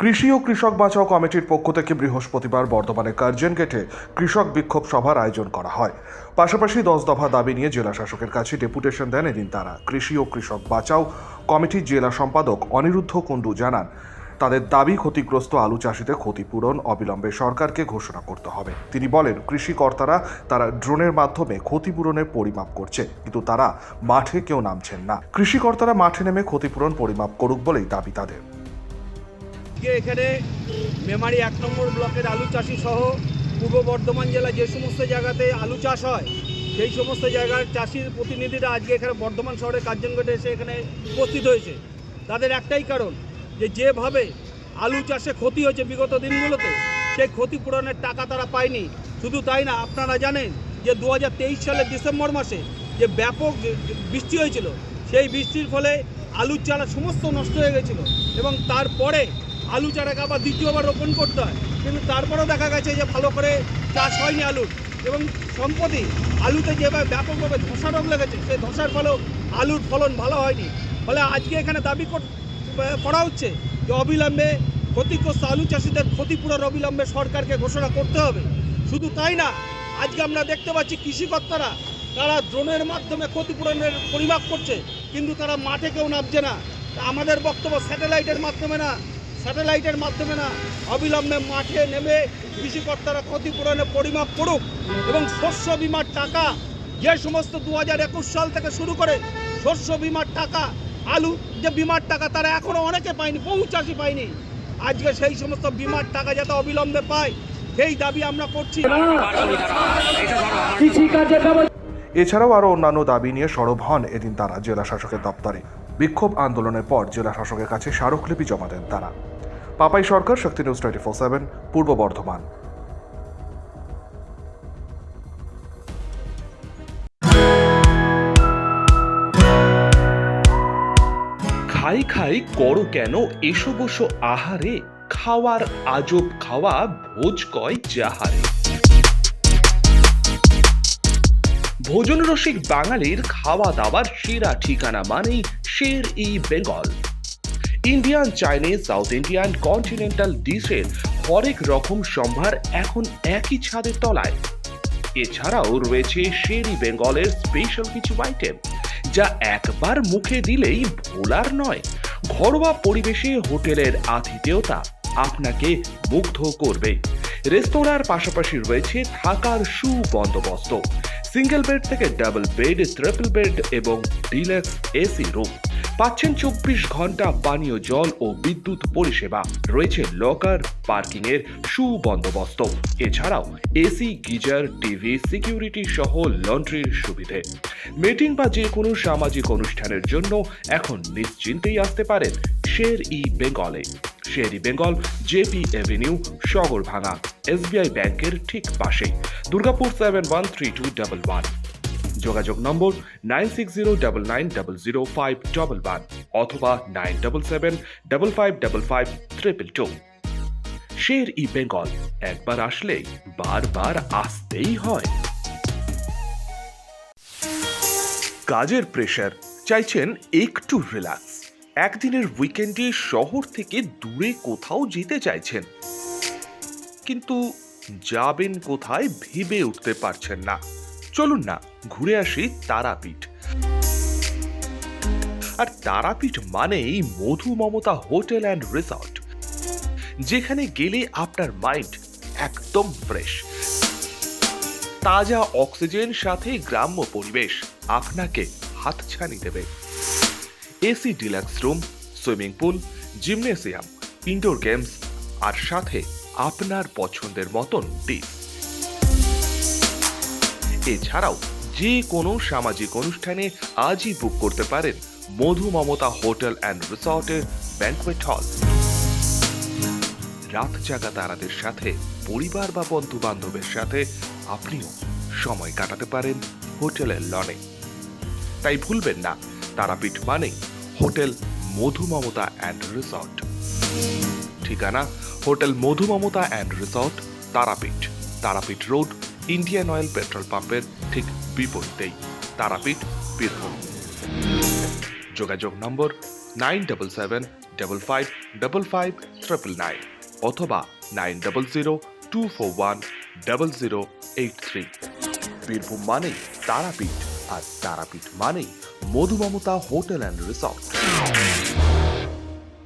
কৃষি ও কৃষক বাঁচাও কমিটির পক্ষ থেকে বৃহস্পতিবার বর্ধমানের কার্জন গেটে কৃষক বিক্ষোভ সভার আয়োজন করা হয়। পাশাপাশি 10 দফা দাবি নিয়ে জেলা শাসকের কাছে ডেপুটেশন দেন এদিন তারা। কৃষি ও কৃষক বাঁচাও কমিটির জেলা সম্পাদক অনিরুদ্ধ কুণ্ডু জানান, তাদের দাবি ক্ষতিগ্রস্ত আলু চাষিদের ক্ষতিপূরণ অবিলম্বে সরকারকে ঘোষণা করতে হবে। তিনি বলেন, কৃষি কর্তারা তারা ড্রোনের মাধ্যমে ক্ষতিপূরণের পরিমাপ করছে, কিন্তু তারা মাঠে কেউ নামছেন না। কৃষি কর্তারা মাঠে নেমে ক্ষতিপূরণ পরিমাপ করুক বলেই দাবি তাদের। এখানে মেমারি 1 নম্বর ব্লকের আলু চাষি সহ পূর্ব বর্ধমান জেলা যে সমস্ত জায়গাতে আলু চাষ হয় সেই সমস্ত জায়গার চাষির প্রতিনিধিরা আজকে এখানে বর্ধমান শহরের কার্জন গেটে এসে এখানে উপস্থিত হয়েছে। তাদের একটাই কারণ, যেভাবে আলু চাষে ক্ষতি হয়েছে বিগত দিনগুলোতে, সেই ক্ষতিপূরণের টাকা তারা পায়নি। শুধু তাই না, আপনারা জানেন যে 2023 সালের ডিসেম্বর মাসে যে ব্যাপক বৃষ্টি হয়েছিল, সেই বৃষ্টির ফলে আলুর চারা সমস্ত নষ্ট হয়ে গেছিলো এবং তারপরে আলু চারাকে আবার দ্বিতীয়বার রোপণ করতে হয়, কিন্তু তারপরেও দেখা গেছে যে ভালো করে চাষ হয়নি আলুর। এবং সম্প্রতি আলুতে যেভাবে ব্যাপকভাবে ধসা রোগ লেগেছে, সেই ধসার ফলেও আলুর ফলন ভালো হয়নি। ফলে আজকে এখানে দাবি করা হচ্ছে যে অবিলম্বে ক্ষতিগ্রস্ত আলু চাষিদের ক্ষতিপূরণ অবিলম্বে সরকারকে ঘোষণা করতে হবে। শুধু তাই না, আজকে আমরা দেখতে পাচ্ছি কৃষিকর্তারা তারা ড্রোনের মাধ্যমে ক্ষতিপূরণের পরিমাপ করছে, কিন্তু তারা মাঠে কেউ নামছে না। আমাদের বক্তব্য স্যাটেলাইটের মাধ্যমে না, অবিলম্বে মাঠে নেমে কৃষিকর্তারা ক্ষতিপূরণের পরিমাপ করুক এবং শস্য বিমার টাকা, যে সমস্ত 2021 সাল থেকে শুরু করে শস্য বিমার টাকা, আলু যে বিমার টাকা তারা এখনও অনেকে পায়নি, বহু চাষি পায়নি। আজকে সেই সমস্ত বিমার টাকা যাতে অবিলম্বে পায়, সেই দাবি আমরা করছি। এছাড়াও আরও অন্যান্য দাবি নিয়ে সরব হন এদিন তারা জেলা শাসকের দপ্তরে। বিক্ষোভ আন্দোলনের পর জেলা শাসকের কাছে স্মারকলিপি জমা দেন তারা। পাপাই সরকার, শক্তি নিউজ 24/7, পূর্ব বর্ধমান। খাই খাই করো কেন এসো বসো আহারে, খাওয়ার আজব খাওয়া ভোজ কয় যাহারে। ভোজন রসিক বাঙালির খাওয়া দাওয়ার সেরা ঠিকানা মানেই Sher e Bengal. Indian, Chinese, South Indian, continental ডিশের হরেক রকম সম্ভার এখন একই ছাদের তলায়। এছাড়াও রয়েছে শের-ই বেঙ্গলের স্পেশাল কিছু আইটেম, যা একবার মুখে দিলেই ভোলার নয়। ঘরোয়া পরিবেশে হোটেলের আতিথেয়তা আপনাকে মুগ্ধ করবে। রেস্তোরাঁর পাশাপাশি রয়েছে থাকার সুবন্দোবস্ত। সিঙ্গেল বেড থেকে ডাবল বেড, ট্রিপল বেড এবং ডিলাক্স এসি রুম। পাচ্ছেন 24 ঘন্টা পানীয় জল ও বিদ্যুৎ পরিষেবা। রয়েছে লকার, পার্কিং এর সুবন্দোবস্ত। এছাড়াও এসি, গিজার, টিভি, সিকিউরিটি সহ লন্ড্রির সুবিধে। মিটিং বা যে কোনো সামাজিক অনুষ্ঠানের জন্য এখন নিশ্চিন্তেই আসতে পারেন শের-ই বেঙ্গলে। Sher e Bengal, JP Avenue, Sagarbhanga, SBI ব্যাংকের ঠিক পাশেই, দুর্গাপুর 713211। যোগাযোগ নম্বর 9609900511 অথবা 9775555222। শের-ই বেঙ্গল, একবার আসলে বারবার আসতেই হয়। কাজের প্রেশার, চাইছেন একটু রিল্যাক্স। একদিনের উইকেন্ডে শহর থেকে দূরে কোথাও যেতে চাইছেন, কিন্তু যাবেন কোথায় ভেবে উঠতে পারছেন না। চলুন না ঘুরে আসি তারাপীঠ। আর তারাপীঠ মানেই মধু মমতা হোটেল অ্যান্ড রিসর্ট, যেখানে গেলে আপনার মাইন্ড একদম ফ্রেশ। তাজা অক্সিজেন সাথে গ্রাম্য পরিবেশ আপনাকে হাতছানি দেবে। AC deluxe room, swimming pool, gymnasium, indoor games আর সাথে আপনার পছন্দের মতন ডিশ। এছাড়াও যে কোনো সামাজিক অনুষ্ঠানে আজই বুক করতে পারেন মধু মমতা হোটেল অ্যান্ড রিসর্টের ব্যাংকুয়েট হল। রাত জাগা তারাদের সাথে, পরিবার বা বন্ধু বান্ধবের সাথে আপনিও সময় কাটাতে পারেন হোটেলের লনে। তাই ভুলবেন না, তারাপীঠ মানে hotel Madhu Mamata and resort. ঠিকানা hotel Madhu Mamata and resort, Tarapith, Tarapith road, Indian oil petrol পাম্পের ঠিক বিপরীতেই, তারাপীঠ, বীরভূম। যোগাযোগ নম্বর 9775555599 অথবা 9002410083। বীরভূম মানেই তারাপীঠ, আর তারাপীঠ মানেই মধুমমতা হোটেল অ্যান্ড রিসর্ট।